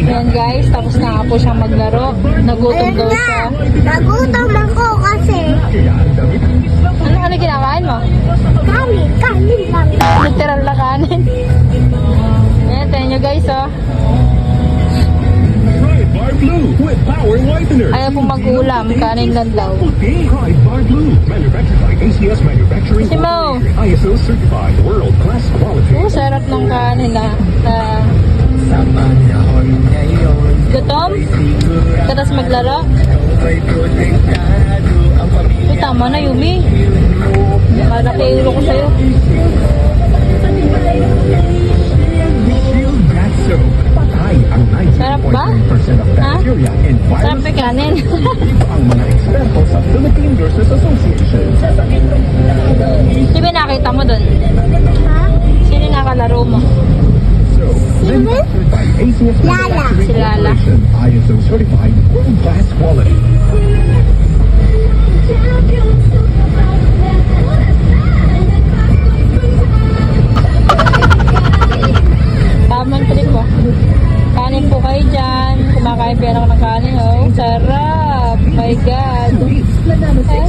Ayan guys, tapos na nga po siyang maglaro. Nagutom daw siya. Nagutom ako kasi. Ano kinakain mo? Kanin lang. Literal na kanin. Ayan, tingnan nyo guys oh. Bar Blue with Power Whitener. Ayaw pong mag-ulam, kanin lang daw. Try Bar Blue, manufactured by ACS Manufacturing Si Mo. Corporation, ISO certified, world-class quality. Sarap ng kanin na. Gutom? Tapos maglaro? Uy, tama na Yumi. Malaki ulo ko sa'yo. Shield Bath Soap. Patay ang Sarap ba? 90.9% of bacteria and Sarap virus. may kanin. Ang mga eksperto sa Philippine Nurses Association. Di ba nakita mo dun? Ha? Sino yung nakalaro mo? So, manufactured by ACS Lala. Manufacturing Si Lala. Corporation, ISO certified, world-class quality. Tamang trip po. Kanin po kayo dyan. Kumakain pa ako ng kanin. Oh, sarap. My God. Ay,